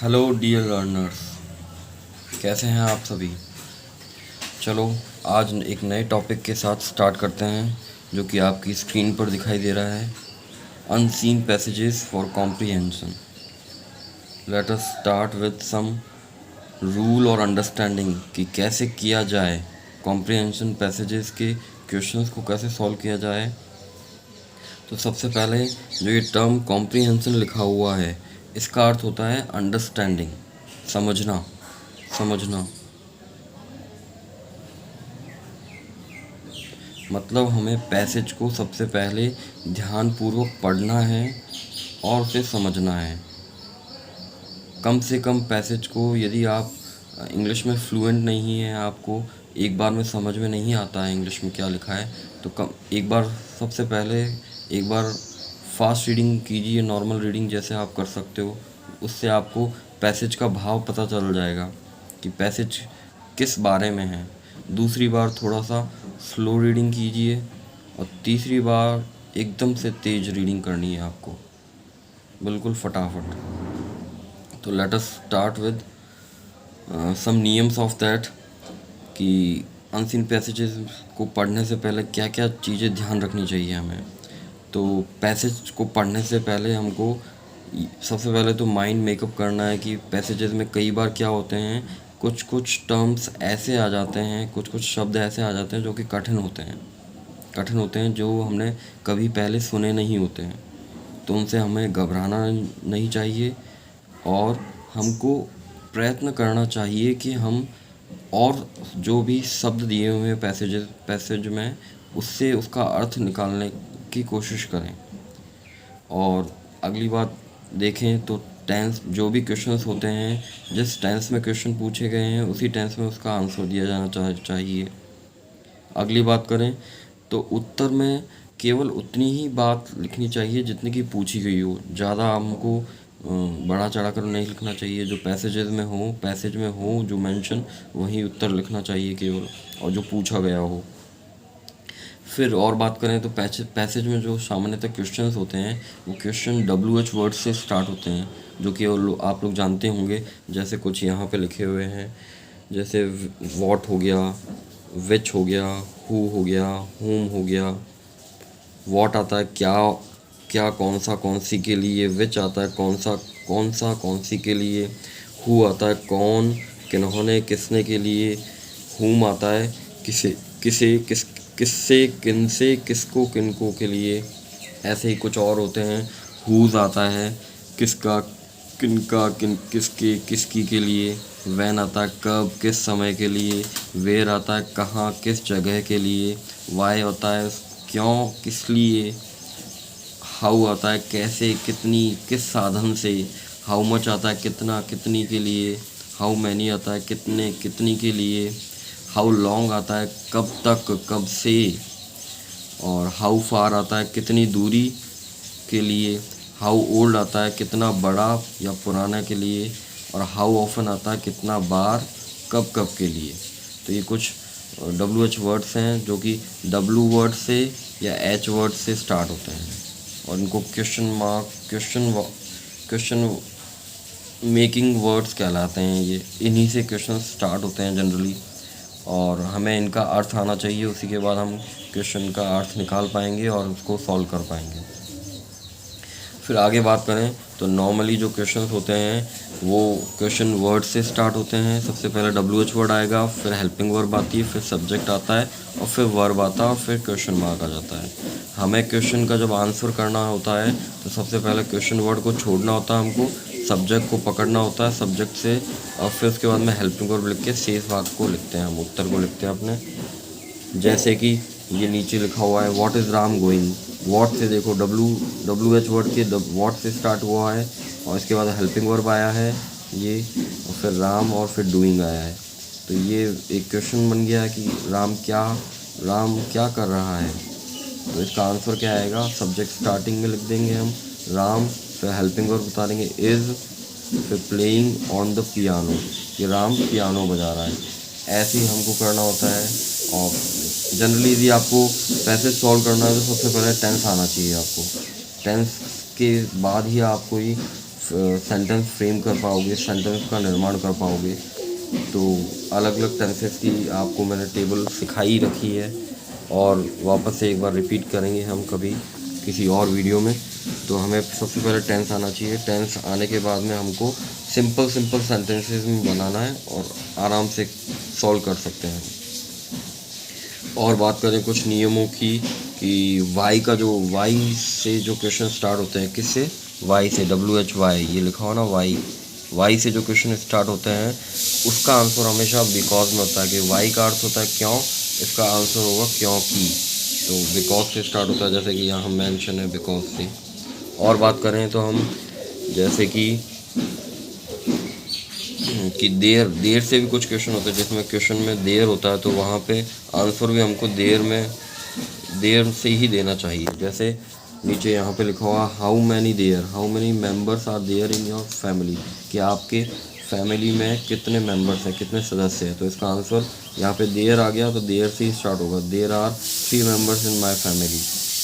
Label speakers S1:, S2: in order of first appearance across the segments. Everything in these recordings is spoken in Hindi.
S1: हेलो डियर लर्नर्स, कैसे हैं आप सभी। चलो आज एक नए टॉपिक के साथ स्टार्ट करते हैं जो कि आपकी स्क्रीन पर दिखाई दे रहा है। Unseen passages for comprehension. Late us start with sum rule और अंडरस्टैंडिंग कि कैसे किया जाए कॉम्प्रिहेंशन पैसेजेस के क्वेश्चंस को कैसे सॉल्व किया जाए। तो सबसे पहले जो ये टर्म कॉम्प्रिहेंशन लिखा हुआ है, इसका अर्थ होता है अंडरस्टैंडिंग, समझना समझना। मतलब हमें पैसेज को सबसे पहले ध्यानपूर्वक पढ़ना है और उसे समझना है। कम से कम पैसेज को, यदि आप इंग्लिश में फ्लुएंट नहीं है, आपको एक बार में समझ में नहीं आता है इंग्लिश में क्या लिखा है, तो एक बार सबसे पहले एक बार फास्ट रीडिंग कीजिए, नॉर्मल रीडिंग जैसे आप कर सकते हो। उससे आपको पैसेज का भाव पता चल जाएगा कि पैसेज किस बारे में है। दूसरी बार थोड़ा सा स्लो रीडिंग कीजिए और तीसरी बार एकदम से तेज़ रीडिंग करनी है आपको, बिल्कुल फटाफट। तो let us start with some नियम्स ऑफ दैट कि अनसीन पैसेजेस को पढ़ने से पहले क्या क्या चीज़ें ध्यान रखनी चाहिए हमें। तो पैसेज को पढ़ने से पहले हमको सबसे पहले तो माइंड मेकअप करना है कि पैसेजेस में कई बार क्या होते हैं, कुछ कुछ टर्म्स ऐसे आ जाते हैं, कुछ कुछ शब्द ऐसे आ जाते हैं जो कि कठिन होते हैं, जो हमने कभी पहले सुने नहीं होते हैं। तो उनसे हमें घबराना नहीं चाहिए और हमको प्रयत्न करना चाहिए कि हम और जो भी शब्द दिए हुए हैं पैसेज में, उससे उसका अर्थ निकालने की कोशिश करें। और अगली बात देखें तो टेंस, जो भी क्वेश्चंस होते हैं, जिस टेंस में क्वेश्चन पूछे गए हैं उसी टेंस में उसका आंसर दिया जाना चाहिए। अगली बात करें तो उत्तर में केवल उतनी ही बात लिखनी चाहिए जितनी की पूछी गई हो। ज़्यादा हमको बढ़ा चढ़ा कर नहीं लिखना चाहिए। जो पैसेज में हो जो मेंशन, वही उत्तर लिखना चाहिए केवल, और जो पूछा गया हो। फिर और बात करें तो पैसेज में जो सामान्यतः क्वेश्चंस होते हैं, वो क्वेश्चन WH वर्ड से स्टार्ट होते हैं, जो कि आप लोग जानते होंगे। जैसे कुछ यहाँ पे लिखे हुए हैं, जैसे वॉट हो गया, विच हो गया, हु हो गया, हुम हो गया। वॉट आता है क्या, कौन सी के लिए। विच आता है कौन सी के लिए। हु आता है कौन, किन्होंने, किसने के लिए। हुम आता है किससे, किनसे, किसको, किनको के लिए। ऐसे ही कुछ और होते हैं। हुज़ आता है किसका, किनका, किसके, किसकी के लिए। वैन आता है कब, किस समय के लिए। वेयर आता है कहाँ, किस जगह के लिए। वाई होता है क्यों, किस लिए। हाउ आता है कैसे, कितनी, किस साधन से। हाउ मच आता है कितना, कितनी के लिए। हाउ मैनी आता है कितने, कितनी के लिए। हाउ लॉन्ग आता है कब तक, कब से। और हाउ फार आता है कितनी दूरी के लिए। हाउ ओल्ड आता है कितना बड़ा या पुराना के लिए। और हाउ ऑफन आता है कितना बार, कब कब के लिए। तो ये कुछ WH वर्ड्स हैं जो कि W वर्ड से या H वर्ड से स्टार्ट होते हैं, और इनको क्वेश्चन मेकिंग वर्ड्स कहलाते हैं। ये इन्हीं से क्वेश्चन स्टार्ट होते हैं जनरली, और हमें इनका अर्थ आना चाहिए। उसी के बाद हम क्वेश्चन का अर्थ निकाल पाएंगे और उसको सॉल्व कर पाएंगे। फिर आगे बात करें तो नॉर्मली जो क्वेश्चंस होते हैं वो क्वेश्चन वर्ड से स्टार्ट होते हैं। सबसे पहले WH वर्ड आएगा, फिर हेल्पिंग वर्ब आती है, फिर सब्जेक्ट आता है, और फिर वर्ब आता है, और फिर क्वेश्चन मार्क आ जाता है। हमें क्वेश्चन का जब आंसर करना होता है तो सबसे पहले क्वेश्चन वर्ड को छोड़ना होता है, हमको सब्जेक्ट को पकड़ना होता है सब्जेक्ट से, और फिर उसके बाद में हेल्पिंग वर्ब लिख के शेष भाग को लिखते हैं, हम उत्तर को लिखते हैं अपने। जैसे कि ये नीचे लिखा हुआ है what is Ram going. What से देखो WH वर्ड के व्हाट से स्टार्ट हुआ है, और इसके बाद हेल्पिंग वर्ब आया है ये, और फिर राम, और फिर डूइंग आया है। तो ये एक क्वेश्चन बन गया कि राम क्या कर रहा है। तो इसका आंसर क्या आएगा, सब्जेक्ट स्टार्टिंग में लिख देंगे हम राम, फिर हेल्पिंग वर्ब बता देंगे इज़, फिर प्लेइंग ऑन द पियानो, कि राम पियानो बजा रहा है। ऐसे ही हमको करना होता है। और जनरली यदि आपको पैसेज सॉल्व करना है तो सबसे पहले टेंस आना चाहिए आपको। टेंस के बाद ही आप कोई सेंटेंस फ्रेम कर पाओगे, सेंटेंस का निर्माण कर पाओगे। तो अलग अलग टेंसेस की आपको मैंने टेबल सिखाई रखी है, और वापस से एक बार रिपीट करेंगे हम कभी किसी और वीडियो में। तो हमें सबसे पहले टेंस आना चाहिए। टेंस आने के बाद में हमको सिंपल सिंपल सेंटेंसेस में बनाना है और आराम से सॉल्व कर सकते हैं। और बात करें कुछ नियमों की, कि वाई का जो वाई से जो क्वेश्चन स्टार्ट होते हैं, किससे? वाई से, WHY ये लिखा हो ना, वाई से जो क्वेश्चन स्टार्ट होते हैं उसका आंसर हमेशा बिकॉज में होता है। कि वाई का अर्थ होता है क्यों, इसका आंसर होगा क्योंकि। तो बिकॉज से स्टार्ट होता है, जैसे कि यहाँ मेंशन है बिकॉज से। और बात करें तो हम जैसे कि देर से भी कुछ क्वेश्चन होते हैं, जिसमें क्वेश्चन में देर होता है, तो वहाँ पे आंसर भी हमको देर से ही देना चाहिए। जैसे नीचे यहाँ पे लिखा हुआ how many members are there in your family, कि आपके फैमिली में कितने मेंबर्स हैं, कितने सदस्य हैं। तो इसका आंसर यहाँ पे देयर आ गया, तो देयर से ही स्टार्ट होगा। There are 3 members in my family,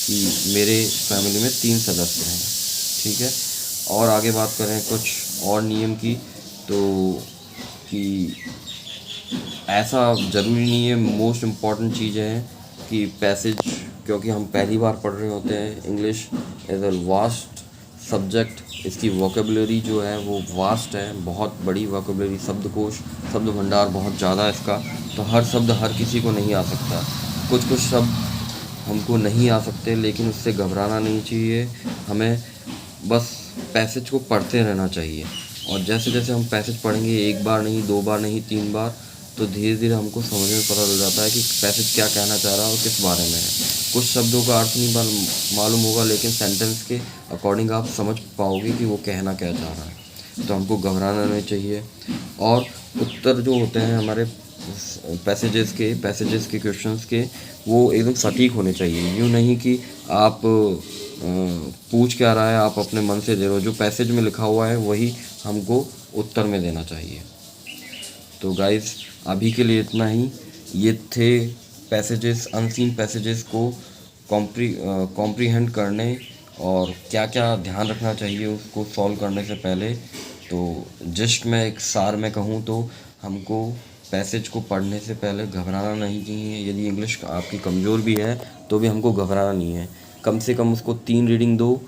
S1: कि मेरे फैमिली में 3 सदस्य हैं। ठीक है। और आगे बात करें कुछ और नियम की, तो कि ऐसा ज़रूरी नहीं है, मोस्ट इम्पॉर्टेंट चीज़ें हैं कि पैसेज, क्योंकि हम पहली बार पढ़ रहे होते हैं। English is a vast subject, इसकी वोकेबलरी जो है वो वास्ट है, बहुत बड़ी वोकेबलरी, शब्दकोश, शब्द भंडार बहुत ज़्यादा है इसका। तो हर शब्द हर किसी को नहीं आ सकता। कुछ कुछ शब्द हमको नहीं आ सकते, लेकिन उससे घबराना नहीं चाहिए। हमें बस पैसेज को पढ़ते रहना चाहिए, और जैसे जैसे हम पैसेज पढ़ेंगे, एक बार नहीं, 2 बार नहीं, 3 बार, तो धीरे धीरे हमको समझ में पता चल जाता है कि पैसेज क्या कहना चाह रहा है और किस बारे में है। कुछ शब्दों का अर्थ नहीं मालूम होगा, लेकिन सेंटेंस के अकॉर्डिंग आप समझ पाओगे कि वो कहना क्या चाह रहा है। तो हमको घबराना नहीं चाहिए। और उत्तर जो होते हैं हमारे पैसेजेस के क्वेश्चंस के, वो एकदम सटीक होने चाहिए। यूँ नहीं कि आप पूछ क्या रहा है, आप अपने मन से दे रहे हो। जो पैसेज में लिखा हुआ है वही हमको उत्तर में देना चाहिए। तो गाइस, अभी के लिए इतना ही। ये थे पैसेजेस, अनसीन पैसेजेस को कॉम्प्रीहेंड करने और क्या क्या ध्यान रखना चाहिए उसको सॉल्व करने से पहले। तो जस्ट मैं एक सार में कहूँ तो हमको पैसेज को पढ़ने से पहले घबराना नहीं चाहिए। यदि इंग्लिश आपकी कमज़ोर भी है तो भी हमको घबराना नहीं है। कम से कम उसको 3 रीडिंग दो,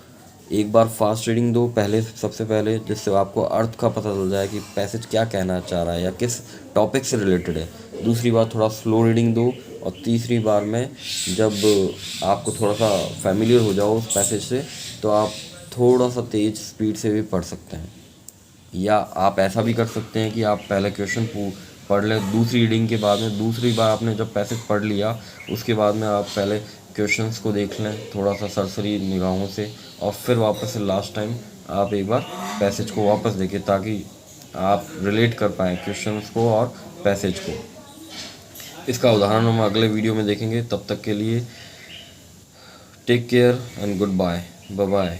S1: एक बार फास्ट रीडिंग दो पहले, सबसे पहले, जिससे आपको अर्थ का पता चल जाए कि पैसेज क्या कहना चाह रहा है या किस टॉपिक से रिलेटेड है। दूसरी बार थोड़ा स्लो रीडिंग दो, और तीसरी बार में जब आपको थोड़ा सा फैमिलियर हो जाओ उस पैसेज से, तो आप थोड़ा सा तेज़ स्पीड से भी पढ़ सकते हैं। या आप ऐसा भी कर सकते हैं कि आप पहले क्वेश्चन पढ़ लें, दूसरी रीडिंग के बाद में, दूसरी बार आपने जब पैसेज पढ़ लिया उसके बाद में आप पहले क्वेश्चंस को देख लें थोड़ा सा सरसरी निगाहों से, और फिर वापस से लास्ट टाइम आप एक बार पैसेज को वापस देखें, ताकि आप रिलेट कर पाएँ क्वेश्चंस को और पैसेज को। इसका उदाहरण हम अगले वीडियो में देखेंगे। तब तक के लिए take care and good bye, bye bye.